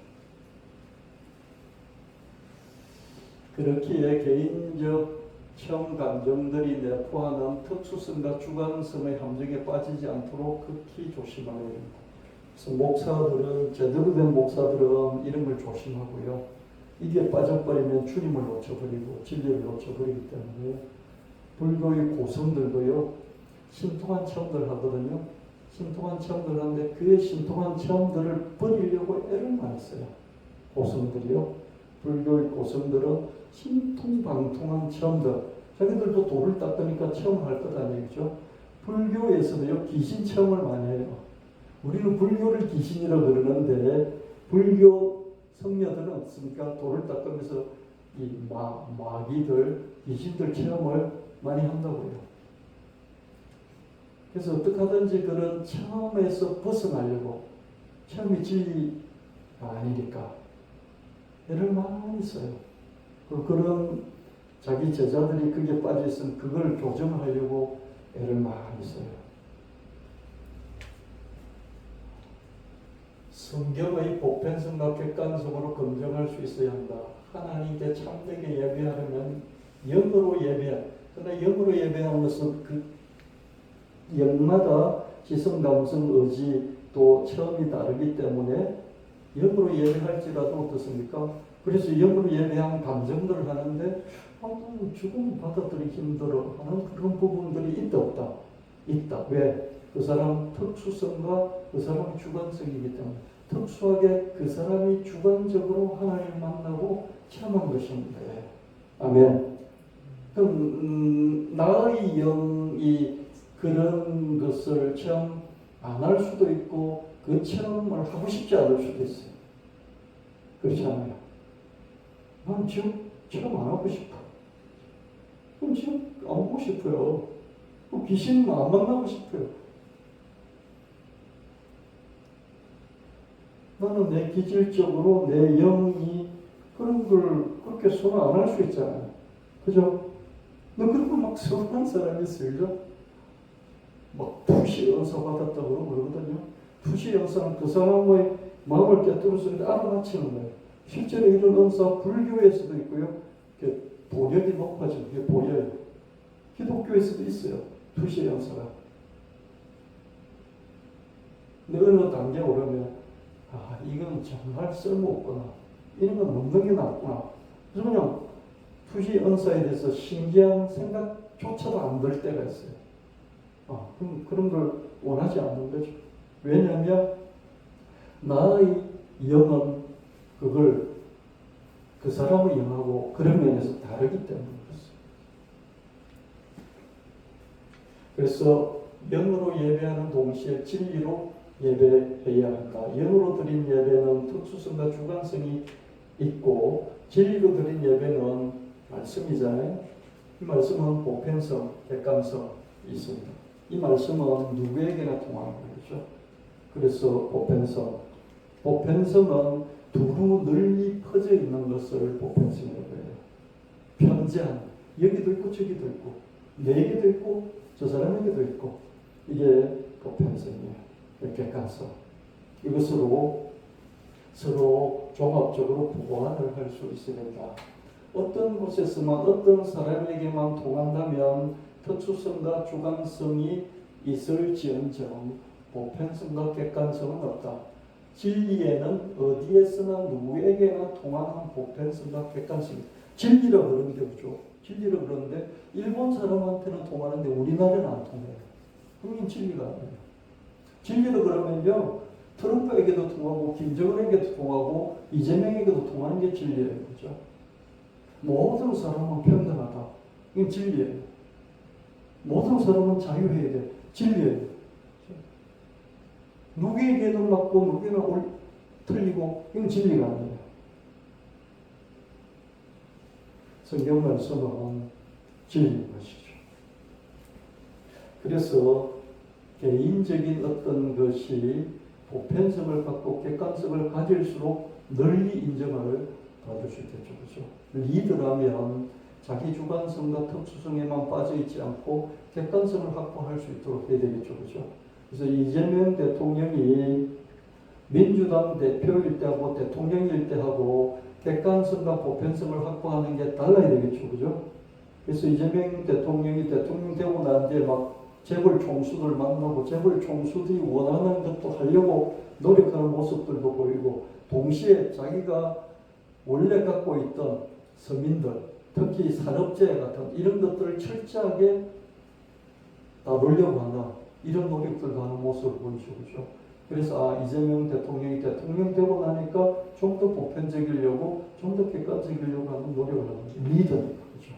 그렇기에 개인적 체험 감정들이 내포하는 특수성과 주관성의 함정에 빠지지 않도록 극히 조심하여야 됩니다. 그래서 목사들은, 제대로 된 목사들은 이런 걸 조심하고요. 이게 빠져버리면 주님을 놓쳐버리고 진리를 놓쳐버리기 때문에 불교의 고성들도요, 신통한 체험들을 하거든요. 신통한 체험들을 하는데 그 신통한 체험들을 버리려고 애를 많이 써요. 고성들이요. 불교의 고성들은 신통방통한 체험들, 자기들도 돌을 닦으니까 체험할 것 아니겠죠. 불교에서도요, 귀신 체험을 많이 해요. 우리는 불교를 귀신이라 그러는데 불교 성녀들은 어떻습니까? 돌을 닦으면서 이 마귀들, 귀신들 체험을 많이 한다고요. 그래서 어떻게 하든지 그런 체험에서 벗어나려고, 체험이 진리가 아니니까 애를 많이 써요. 그런 자기 제자들이 그게 빠져있으면 그걸 교정하려고 애를 많이 써요. 성경의 보편성과 객관성으로 검증할 수 있어야 한다. 하나님께 참되게 예배하려면 영으로 예배해. 그러나 영으로 예배하는 것은 그 영마다 지성, 감성, 의지 또 체험이 다르기 때문에 영으로 예배할지라도 어떻습니까? 그래서 영으로 예배한 감정들을 하는데 죽음 받아들이기 힘들어 하는 그런 부분들이 있다 없다? 있다. 왜? 그 사람 특수성과 그 사람의 주관성이기 때문에 특수하게 그 사람이 주관적으로 하나님을 만나고 체험한 것입니다. 아멘. 그럼 나의 영이 그런 것을 체험 안 할 수도 있고 그 체험을 하고 싶지 않을 수도 있어요. 그렇지 않아요? 난 지금 체험 안 하고 싶어. 그럼 지금 안 보고 싶어요. 귀신 안 만나고 싶어요. 나는 내 기질적으로 내 영이 그런 걸 그렇게 손을 안 할 수 있잖아요. 그죠? 너 그러고 막 서운한 사람이 있어요. 막 투시 은사 받았다고 그러거든요. 투시 은사는 그 사람의 마음을 깨뜨려서 알아맞히는 거예요. 실제로 이런 은사 불교에서도 있고요. 도력이 높아지는 게 보여요. 기독교에서도 있어요. 투시 은사가. 근데 어느 단계에 오르면 이건 정말 쓸모없구나. 이런 건 없는 게 낫구나. 그래서 그냥 투시 은사에 대해서 신기한 생각조차도 안 들 때가 있어요. 그런 걸 원하지 않는 거죠. 왜냐하면 나의 영은 그걸 그 사람의 영하고 그런 면에서 다르기 때문에 그렇습니다. 그래서 영으로 예배하는 동시에 진리로 예배해야 한다. 영으로 드린 예배는 특수성과 주관성이 있고 진리로 드린 예배는 말씀이잖아요. 이 말씀은 보편성, 객관성이 있습니다. 이 말씀은 누구에게나 통하는 거죠. 그래서 보편성은 두루 널리 퍼져 있는 것을 보편성이라고 해요. 편재한, 여기도 있고 저기도 있고 내게도 있고 저 사람에게도 있고 이게 보편성이에요. 객관성. 이것으로 서로 종합적으로 보완을 할 수 있어야 된다. 어떤 곳에서만 어떤 사람에게만 통한다면 특수성과 주관성이 있을지언정 보편성과 객관성은 없다. 진리에는 어디에서나 누구에게나 통하는 보편성과 객관성이 진리라 그러는 게 없죠. 진리라 그러는데 일본 사람한테는 통하는데 우리나라는 안 통해요. 그건 진리가 아니에요. 진리라 그러면요 트럼프에게도 통하고 김정은에게도 통하고 이재명에게도 통하는 게 진리예요. 그죠? 모든 사람은 평등하다. 이건 진리예요. 모든 사람은 자유해야 돼. 진리예요. 누구에게는 맞고 누구에게는 틀리고 이건 진리가 아니에요. 성경 말씀은 진리인 것이죠. 그래서 개인적인 어떤 것이 보편성을 갖고 객관성을 가질수록 널리 인정을 받을 수 있겠죠. 그렇죠? 리더라면 자기 주관성과 특수성에만 빠져 있지 않고 객관성을 확보할 수 있도록 해야 되겠죠, 그죠? 그래서 이재명 대통령이 민주당 대표일 때하고 대통령일 때하고 객관성과 보편성을 확보하는 게 달라야 되겠죠, 그죠? 그래서 이재명 대통령이 대통령 되고 난 뒤에 막 재벌 총수들 만나고 재벌 총수들이 원하는 것도 하려고 노력하는 모습들도 보이고, 동시에 자기가 원래 갖고 있던 서민들, 특히 산업재해 같은 이런 것들을 철저하게 다루려고 하는 이런 노력들도 하는 모습을 보이죠, 그죠? 그래서 이재명 대통령이 대통령 되고 나니까 좀 더 보편적이려고, 좀 더 객관적이려고 하는 노력을 하는 리더니까, 그죠?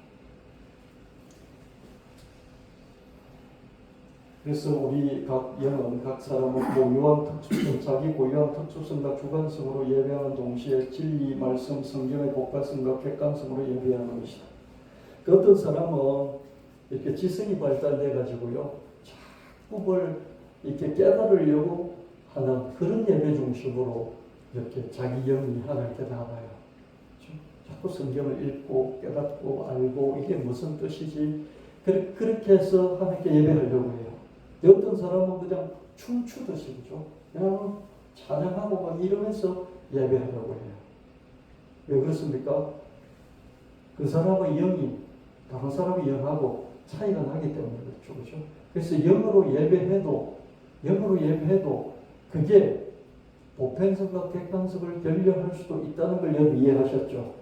그래서 우리 각 영은 각 사람은 고유한 특수성, 자기 고유한 특수성과 주관성으로 예배하는 동시에 진리, 말씀, 성경의 복합성과 객관성으로 예배하는 것이다. 그 어떤 사람은 이렇게 지성이 발달돼 가지고요, 자꾸 뭘 이렇게 깨달으려고 하는 그런 예배 중심으로 이렇게 자기 영이 하나님께 나가요. 자꾸 성경을 읽고 깨닫고 알고 이게 무슨 뜻이지, 그렇게 해서 하나님께 예배하려고 해요. 어떤 사람은 그냥 춤추듯이, 그죠? 그냥 찬양하고 막 이러면서 예배하려고 해요. 왜 그렇습니까? 그 사람의 영이 다른 사람의 영하고 차이가 나기 때문에 그렇죠, 그죠? 그래서 영으로 예배해도 그게 보편성과 객관성을 결여할 수도 있다는 걸 여러분 이해하셨죠?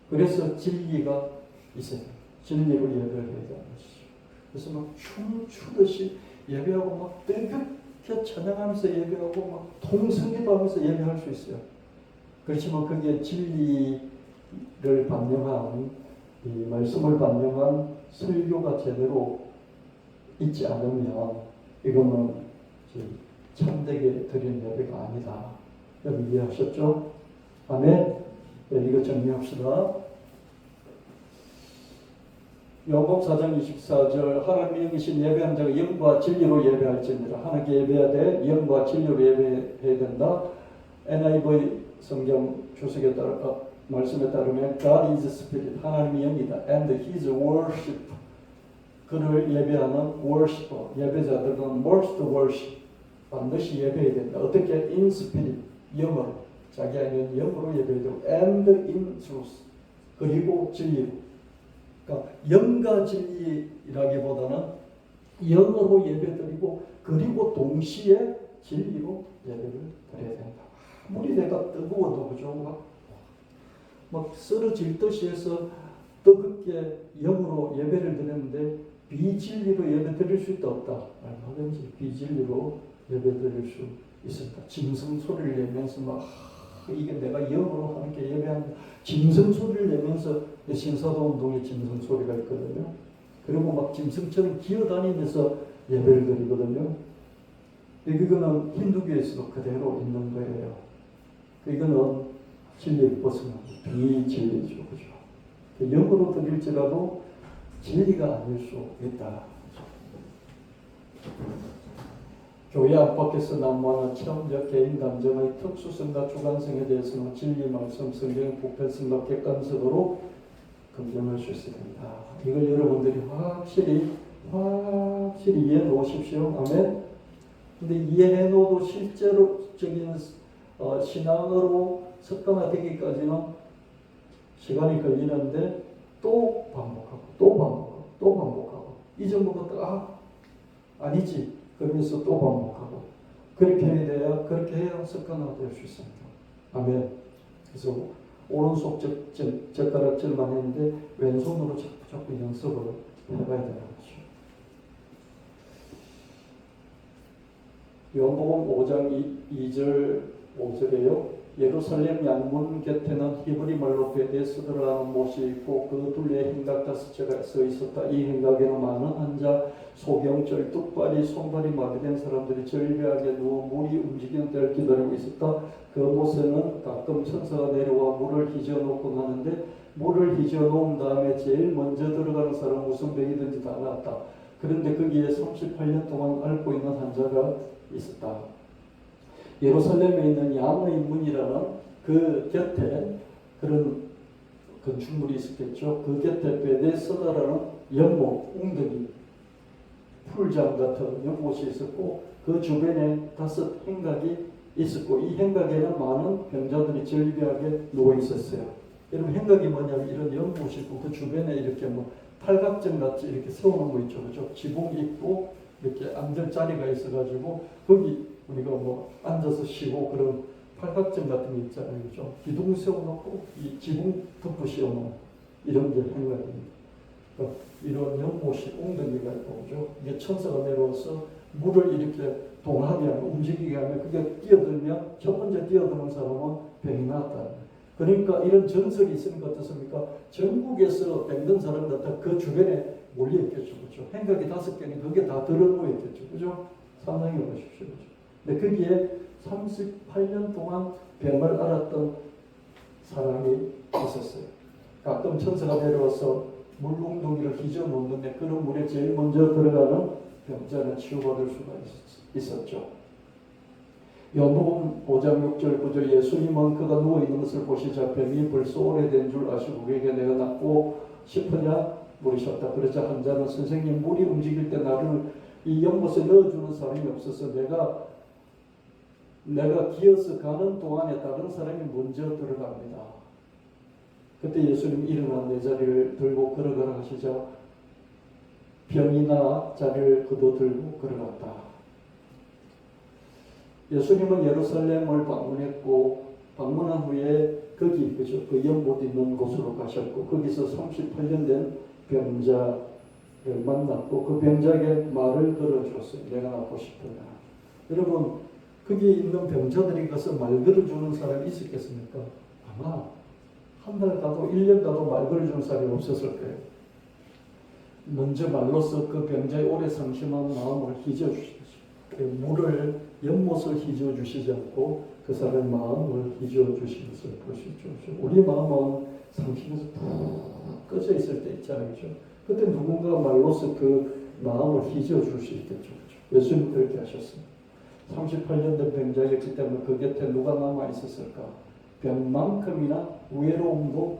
그래서 진리가 있어요. 진리로 예배를 해야 되는 것이죠. 그래서 막 춤추듯이 예배하고 막 뜨겁게 찬양하면서 예배하고 막 통성기도 하면서 예배할 수 있어요. 그렇지만 그게 진리를 반영한, 이 말씀을 반영한 설교가 제대로 있지 않으면 이거는 참되게 드린 예배가 아니다. 여러분 이해하셨죠? 아멘. 네, 이거 정리합시다. 요한복음 4장 24절 하나님의 영이신 예배하는 자가 영과 진리로 예배할지니라. 하나님께 예배해야 돼. 영과 진리로 예배해야 된다. NIV 성경 주석에 따라 말씀에 따르면 God is Spirit, 하나님이 영이다. And His worship, 그를 예배하는 worshiper, 예배자들은 must worship, 반드시 예배해야 된다. 어떻게? In spirit, 영으로, 자기 안에 영으로 예배해야 되고, and in truth, 그리고 진리로. 그러니까 영과 진리라기보다는 영으로 예배드리고 그리고 동시에 진리로 예배를 드려야 된다. 아무리 내가 뜨거워도, 그죠? 막 쓰러질 듯이 해서 뜨겁게 영으로 예배를 드렸는데 비진리로 예배 드릴 수 있다 없다? 얼마든지 비진리로 예배 드릴 수 있습니다. 짐승 소리를 내면서 막 이게 내가 영으로 하나님께 예배한다. 짐승 소리를 내면서 신사도 운동에 짐승 소리가 있거든요. 그리고 막 짐승처럼 기어다니면서 예배를 드리거든요. 이거는 힌두교에서도 그대로 있는 거예요. 이거는 진리를 벗어나고 비진리죠, 그죠? 영으로 드릴지라도 진리가 아닐 수 있다. 교회 안팎에서 난무하는 체험적 개인 감정의 특수성과 주관성에 대해서는 진리, 말씀, 성경의 보편성과 객관성으로 검증할 수 있어야 된다. 이걸 여러분들이 확실히 이해해 놓으십시오. 아멘. 근데 이해해 놓아도 실제로적인 신앙으로 습관화되기까지는 시간이 걸리는데 또 반복하고 잊어먹었다가 아니지 그러면서 또 반복하고 그렇게 해야 습관화될 수 있습니다. 아멘. 그래서 오른손 젓가락질만 했는데 왼손으로 자꾸 연습을 해봐야 되는 거죠. 요한복음 5장 2절 5절에요. 예루살렘 양문 곁에는 히브리 말로 베데스드라는 못이 있고 그 둘레에 행각 5채가 서 있었다. 이 행각에는 많은 환자, 소경절, 뚝발이, 손발이 마비된 사람들이 절벽에 누워 물이 움직이는 때를 기다리고 있었다. 그 못에는 가끔 천사가 내려와 물을 휘저어놓곤 하는데 물을 휘저어놓은 다음에 제일 먼저 들어가는 사람은 무슨 병이든지 다 나았다. 그런데 거기에 38년 동안 앓고 있는 환자가 있었다. 예루살렘에 있는 양의 문이라는 그 곁에 그런 건축물이 있었겠죠. 그 곁에 베데스다라는 연못, 웅덩이, 풀장 같은 연못이 있었고 그 주변에 5 행각이 있었고 이 행각에는 많은 병자들이 절비하게 누워 있었어요. 여러분 행각이 뭐냐면 이런 연못이 있고 그 주변에 이렇게 뭐 팔각정 같이 이렇게 세워놓은 거 있죠, 그죠? 지붕이 있고 이렇게 앉을 자리가 있어가지고 거기 우리가 뭐 앉아서 쉬고 그런 팔각정 같은 게 있잖아요, 그죠? 기둥 세워놓고 이 지붕 덮고 씌워놓은 이런 게 행각입니다. 그러니까 이런 연못이 웅덩이가 있고, 그죠? 이게 천사가 내려와서 물을 이렇게 동하게 하면 움직이게 하면 그게 뛰어들면 첫 번째 뛰어드는 사람은 병이 났다. 그러니까 이런 전설이 있으니까 어떻습니까? 전국에서 병든 사람들 다 그 주변에 몰려있겠죠, 그죠? 행각이 5개는 그게 다 들어누워 있겠죠, 그죠? 상상해 보십시오, 그죠? 근데 거기에 38년 동안 병을 앓았던 사람이 있었어요. 가끔 천사가 내려와서 물웅덩이를 휘저 놓는데 그런 물에 제일 먼저 들어가는 병자는 치유받을 수가 있었죠. 요한복음 5장 6절 9절 예수님은 그가 누워있는 것을 보시자 병이 벌써 오래된 줄 아시고 그에게 내가 낫고 싶으냐 물으셨다. 그러자 환자는 선생님 물이 움직일 때 나를 이 연못에 넣어주는 사람이 없어서 내가 기어서 가는 동안에 다른 사람이 먼저 들어갑니다. 그때 예수님 일어나 내 자리를 들고 걸어가라 하시자 병이 나 자리를 그도 들고 걸어갔다. 예수님은 예루살렘을 방문한 후에 거기 그죠? 그 연못 있는 곳으로 가셨고 거기서 38년 된 병자를 만났고 그 병자에게 말을 걸어줬어요. 내가 낫고 싶으냐. 여러분 거기 있는 병자들이 가서 말 걸어주는 사람이 있었겠습니까? 아마 한 달 가도 1년 가도 말 걸어주는 사람이 없었을 거예요. 먼저 말로써 그 병자의 오래 상심한 마음을 휘저어주시죠. 물을 연못을 휘저어주시지 않고 그 사람의 마음을 휘저어주신 것을 볼 수 있죠. 우리 마음은 상심해서 푹 꺼져 있을 때 있잖아요, 그렇죠? 그때 누군가 말로써 그 마음을 휘저어줄 수 있겠죠, 그렇죠? 예수님 그렇게 하셨습니다. 38년 된 병자였기 때문에 그 곁에 누가 남아 있었을까? 병만큼이나 외로움도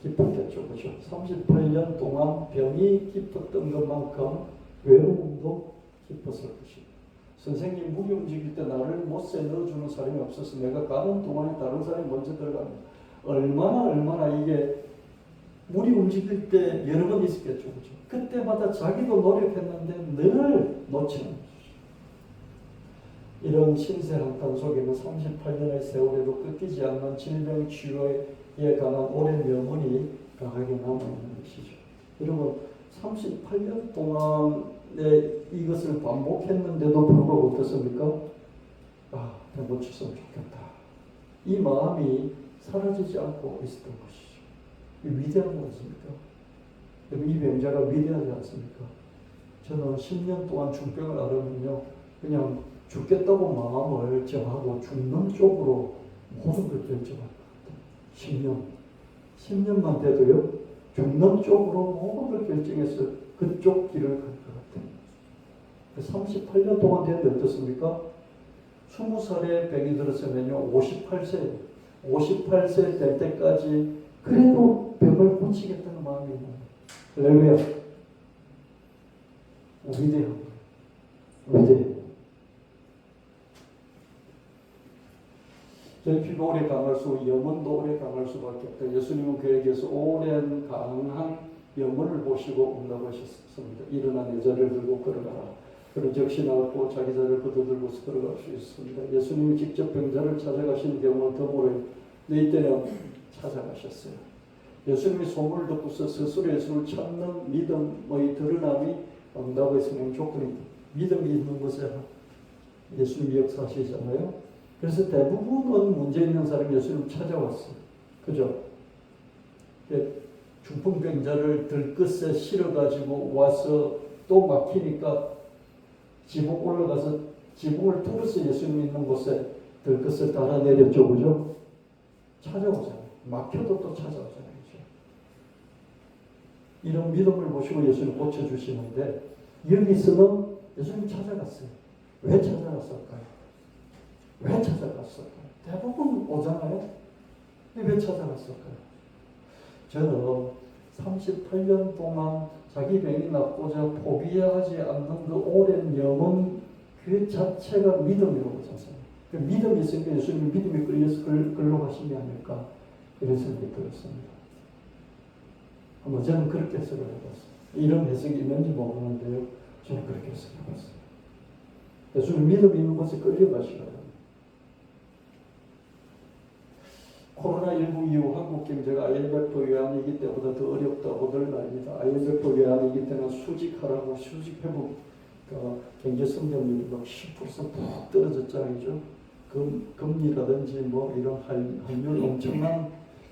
깊었겠죠, 그렇죠? 38년 동안 병이 깊었던 것만큼 외로움도 깊었을 것입니다. 선생님 물이 움직일 때 나를 못에 넣어주는 사람이 없어서 내가 가는 동안에 다른 사람이 먼저 들어갑니다. 얼마나 이게 물이 움직일 때 여러 번 있었겠죠, 그렇죠? 그때마다 자기도 노력했는데 늘 놓치는 거죠. 이런 신세 한탄 속에는 38년의 세월에도 끊기지 않는 질병 치료에 관한 오랜 명언이 강하게 남아있는 것이죠. 여러분 38년 동안에 이것을 반복했는데도 불구하고 어떻습니까? 더 고쳤으면 좋겠다. 이 마음이 사라지지 않고 있었던 것이죠. 위대한 거 아닙니까? 이 병자가 위대하지 않습니까? 저는 10년 동안 중병을 앓으면요, 그냥 죽겠다고 마음을 정하고 죽는 쪽으로 모든 걸 결정할 것 같아요. 10년만 돼도요, 죽는 쪽으로 모든 걸 결정해서 그쪽 길을 갈 것 같아요. 38년 동안 됐는데 어떻습니까? 20살에 병이 들었으면요, 58세 될 때까지 그래도 병을 고치겠다는 마음이 있는 거예요. 할렐루야. 위대한 거예요. 위대해요. 결핍이 오래 강할 수, 염원도 오래 강할 수밖에 없다. 예수님은 그에게서 오랜 강한 염원을 보시고 응답하셨습니다. 일어나 내 자리를 들고 걸어가라. 그는 즉시 나왔고 자기 자리를 걷어들고서 걸어갈 수 있습니다. 예수님이 직접 병자를 찾아가시는 경우는 드물어요. 근데 이때는 찾아가셨어요. 예수님이 소문을 듣고서 스스로 예수를 찾는 믿음의 드러남이 응답의 성령 조건입니다. 믿음이 있는 곳에 예수님이 역사하시잖아요. 그래서 대부분은 문제 있는 사람이 예수님 찾아왔어요. 그죠? 중풍병자를 들끝에 실어가지고 와서 또 막히니까 지붕 올라가서 지붕을 뚫어서 예수님 있는 곳에 들끝을 달아내렸죠. 그죠? 찾아오잖아요. 막혀도 또 찾아오잖아요. 그죠? 이런 믿음을 보시고 예수님 고쳐주시는데 여기서는 예수님 찾아갔어요. 왜 찾아갔을까요? 왜 찾아갔을까요? 대부분 오잖아요. 근데 왜 찾아갔을까요? 저는 38년 동안 자기 병이 낫고자 포기하지 않는 그 오랜 영혼 그 자체가 믿음이라고 생각합니다. 그 믿음이 있으니까 예수님 믿음이 끌려서 글로 가신 게 아닐까 이런 생각이 들었습니다. 아마 저는 그렇게 해석을 해봤어요. 이런 해석이 있는지 모르는데요. 저는 그렇게 해석해봤어요. 예수님 믿음이 있는 곳에 끌려가시거든요. 코로나19 이후 한국 경제가 IMF 외환위기 때보다 더 어렵다고들 말입니다. IMF 외환위기 때는 수직하라고 수직 회복 경제 성장률이 막 10% 푹 떨어졌잖아요. 금리라든지 뭐 이런 환율 엄청난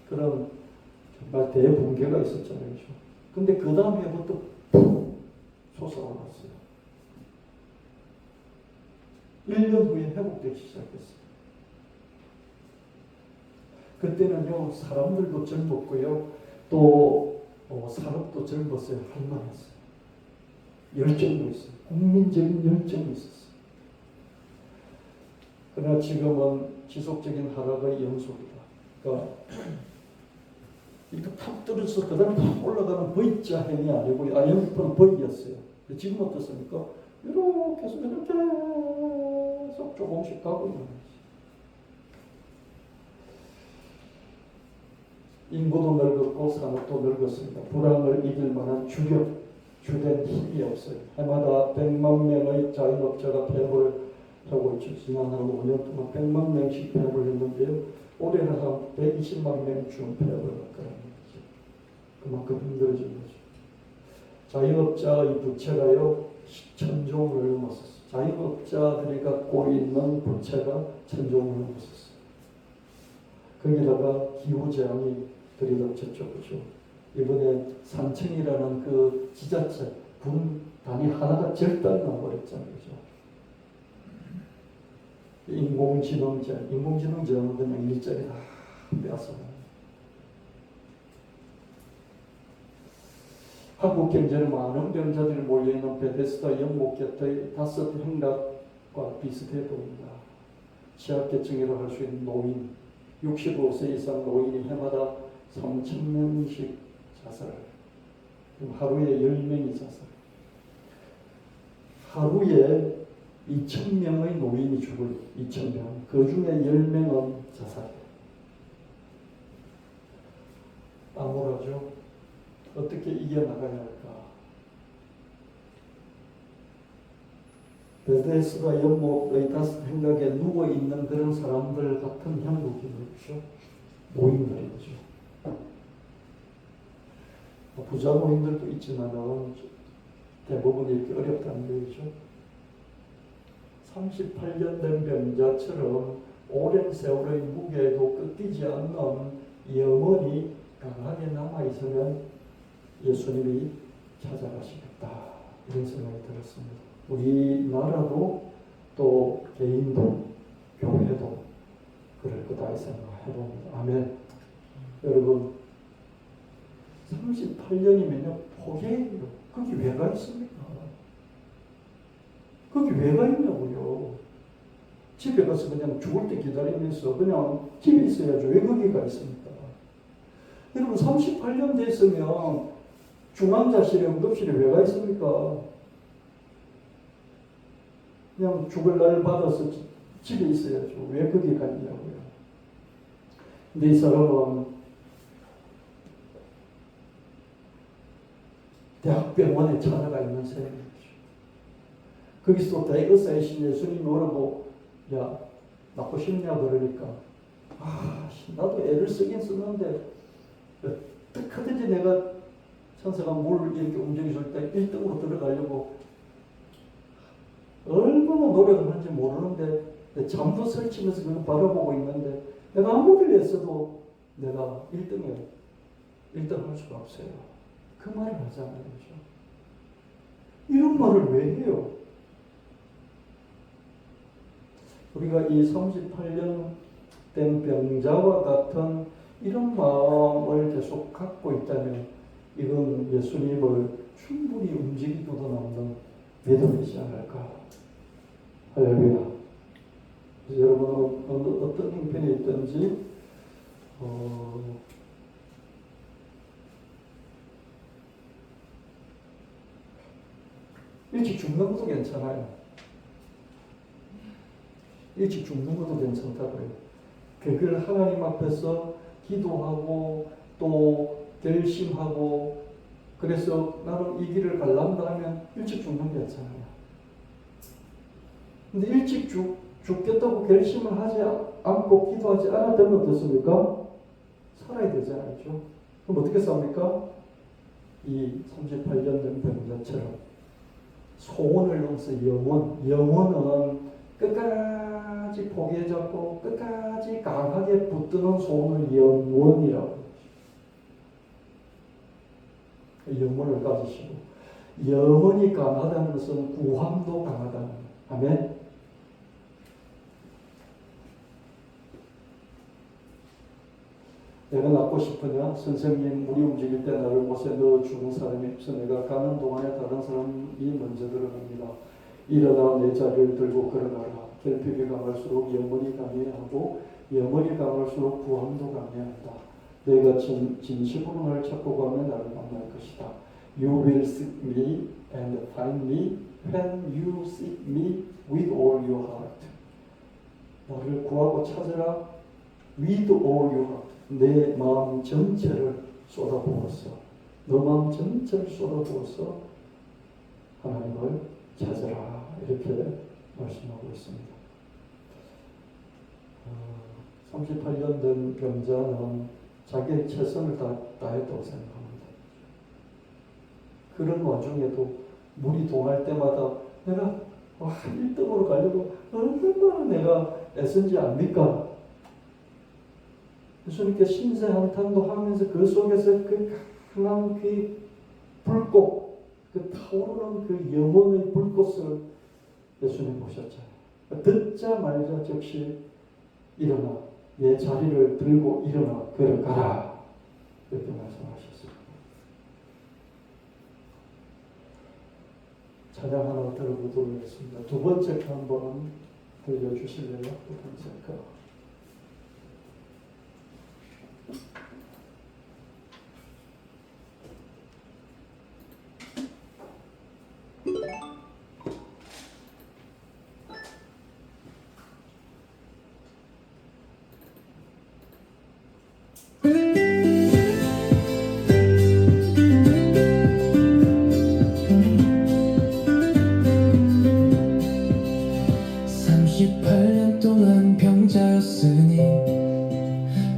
그런 정말 대붕괴가 있었잖아요. 근데 그 다음 해부터 푹 솟아올랐어요. 1년 후에 회복되기 시작했어요. 그때는요, 사람들도 젊었고요, 또 산업도 젊었어요. 할만했어요. 열정도 있어요. 국민적인 열정이 있었어요. 그러나 지금은 지속적인 하락의 연속이다. 그러니까 이렇게 탁 떨어져서 그 다음에 탁 올라가는 V자 행이 아니고 IMF는 V였어요. 지금 어떻습니까? 이렇게 해서 이렇게 계속 조금씩 가고 있는 거죠. 인구도 늙었고 산업도 늙었습니다. 불황을 이길 만한 주된 힘이 없어요. 해마다 100만 명의 자영업자가 폐업을 하고 있죠. 지난 한 5년 동안 100만 명씩 폐업을 했는데요. 올해는 한 120만 명쯤 폐업을 할 거라는 거죠. 그만큼 힘들어진 거죠. 자영업자의 부채가요, 1000조를 넘었었어요. 자영업자들이 갖고 있는 부채가 1000조를 넘었었어요. 거기다가 기후재앙이 들이닥쳤죠. 그죠? 이번에 산청이라는 그 지자체, 군 단위 하나가 절단이 나버렸잖아요. 그죠? 인공지능제는 그냥 일자리 다 빼앗아. 한국 경제는 많은 병자들이 몰려있는 베데스다 연못 곁의 5 행락과 비슷해 보입니다. 취약계층이라고 할 수 있는 노인, 65세 이상 노인이 해마다 3,000명씩 자살, 하루에 10명이 자살, 하루에 2,000명의 노인이 죽을 2,000명, 그 중에 10명은 자살이에요. 암울하죠. 어떻게 이겨나가야 할까? 베데스다 연못의 5 행각에 누워있는 그런 사람들 같은 형국이죠. 노인들이죠. 부자 노인들도 있지만 대부분 이렇게 어렵다는 거죠. 38년 된 병자처럼 오랜 세월의 무게에도 끊기지 않는 영혼이 강하게 남아있으면 예수님이 찾아가시겠다. 이런 생각이 들었습니다. 우리나라도 또 개인도 교회도 그럴 거다 이 생각해봅니다. 아멘. 여러분 38년이면요 포기해요. 거기 왜 가 있습니까? 거기 왜 가 있냐고요. 집에 가서 그냥 죽을 때 기다리면서 그냥 집에 있어야죠. 왜 거기 가 있습니까? 여러분 38년 됐으면 중환자실에 응급실에 왜 가 있습니까? 그냥 죽을 날 받아서 집에 있어야죠. 왜 거기 가 있냐고요. 근데 이 사람은 대학병원에 찾아가 있는 사람이죠. 거기서 대의사이신 예수님이 오라고 야 낳고 싶냐 그러니까 나도 애를 쓰긴 쓰는데 어떻게든지 내가 천사가 물 이렇게 움직여줄 때 1등으로 들어가려고 얼마나 노력을 하는지 모르는데 잠도 설치면서 그걸 바라보고 있는데 내가 아무리 애써도 내가 1등 할 수가 없어요. 그 말을 하잖아요. 그렇죠? 이런 말을 왜 해요? 우리가 이 38년 된 병자와 같은 이런 마음을 계속 갖고 있다면 이건 예수님을 충분히 움직이고도 남는 믿음이지 않을까. 할렐루야. 그래서 여러분은 어떤 형편에 있든지 일찍 죽는 것도 괜찮아요. 일찍 죽는 것도 괜찮다고요. 그걸 하나님 앞에서 기도하고 또 결심하고, 그래서 나는 이 길을 갈란다 하면 일찍 죽는 게 괜찮아요. 근데 일찍 죽겠다고 결심을 하지 않고 기도하지 않았다면 어떻습니까? 살아야 되지 않죠? 그럼 어떻게 삽니까? 이 38년 된 병자처럼 소원을 넘어서 영혼은 끝까지 포기해 잡고 끝까지 강하게 붙드는 소원을 영원이라고. 영혼을 가지시고, 영혼이 강하다는 것은 구함도 강하다는 거예요. 아멘. 내가 낫고 싶으냐? 선생님, 물이 움직일 때 나를 못에 넣어 주는 사람이 없어. 내가 가는 동안에 다른 사람이 먼저 들어갑니다. 일어나 내 자리를 들고 걸어가라. 결핍이 강할수록 영혼이 강해하고, 영혼이 강할수록 구함도 강해한다. 내가 진심으로 나를 찾고 가면 나를 만날 것이다. You will seek me and find me when you seek me with all your heart. 나를 구하고 찾으라. With all your heart. 내 마음 전체를 쏟아부었어. 너 마음 전체를 쏟아부었어. 하나님을 찾으라. 이렇게 말씀하고 있습니다. 38년 된 병자는 자기의 최선을 다했다고 생각합니다. 그런 와중에도 물이 동할 때마다 내가 1등으로 가려고 얼마나 내가 애쓴지 압니까? 예수님께 신세한탄도 하면서 그 속에서 그 강한 그 불꽃, 그 타오르는 그 영혼의 불꽃을 예수님 보셨잖아요. 듣자 말자 즉시 일어나 내 자리를 들고 일어나 걸어가라. 이렇게 말씀하셨습니다. 찬양 하나 들어보도록 하겠습니다. 두 번째 거 한번 들려주실래요? 두 번째 거.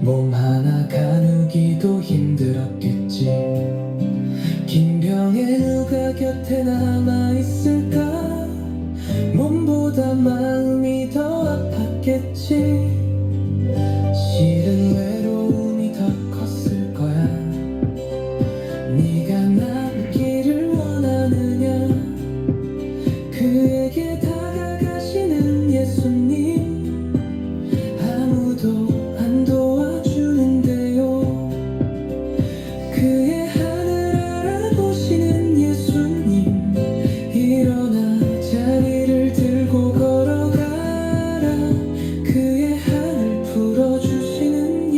몸 하나 가누기도 힘들었겠지. 긴 병에 누가 곁에 남아있을까. 몸보다 마음이 더 아팠겠지. 실은 외로움이 더 컸을 거야. 네가 남기를 원하느냐. 그에게 다가가시는 예수님 아무도 안 도와주는데요. 그의 하늘 알아보시는 예수님 일어나 자리를 들고 걸어가라. 그의 하늘 풀어주시는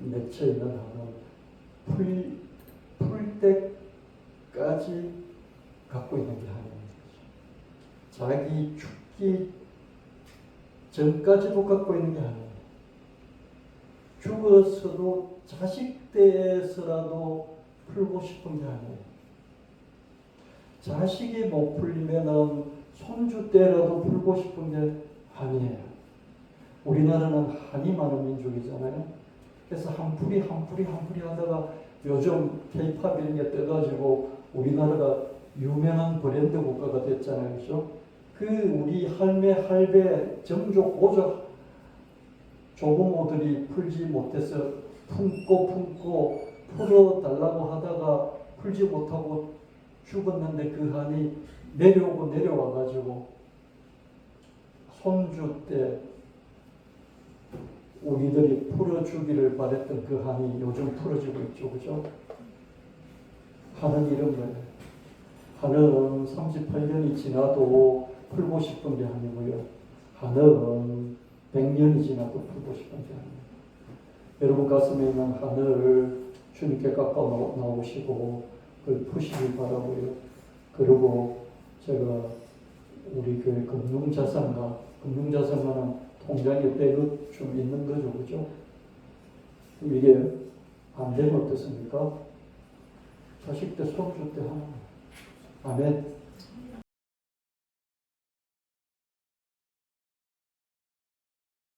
맺혀 있는 한은 풀 때까지 갖고 있는 게 한입니다. 자기 죽기 전까지도 갖고 있는 게 아니에요. 죽어서도 자식 때에서라도 풀고 싶은 게 아니에요. 자식이 못 풀리면은 손주 때라도 풀고 싶은 게 아니에요. 우리나라는 한이 많은 민족이잖아요. 그래서 한 풀이 하다가 요즘 K-팝 이런 게 떠가지고 우리나라가 유명한 브랜드 국가가 됐잖아요. 그렇죠? 그 우리 할매, 할배, 정족, 고족 조부모들이 풀지 못해서 품고 풀어달라고 하다가 풀지 못하고 죽었는데 그 한이 내려와가지고 손주 때 우리들이 풀어주기를 바랬던 그 한이 요즘 풀어지고 있죠. 그죠? 한은 이런 거예요. 한은 38년이 지나도 풀고 싶은 게 아니고요. 한은 100년이 지나도 풀고 싶은 게 아니에요. 여러분 가슴에 있는 한을 주님께 가까워 나오시고 그걸 푸시길 바라고요. 그리고 제가 우리 교회 금융자산가는 통장에 빼고 좀 있는 거죠. 그죠? 이게 안 되면 어떻습니까? 자식 때, 손주 때 하는 거예요. 아멘.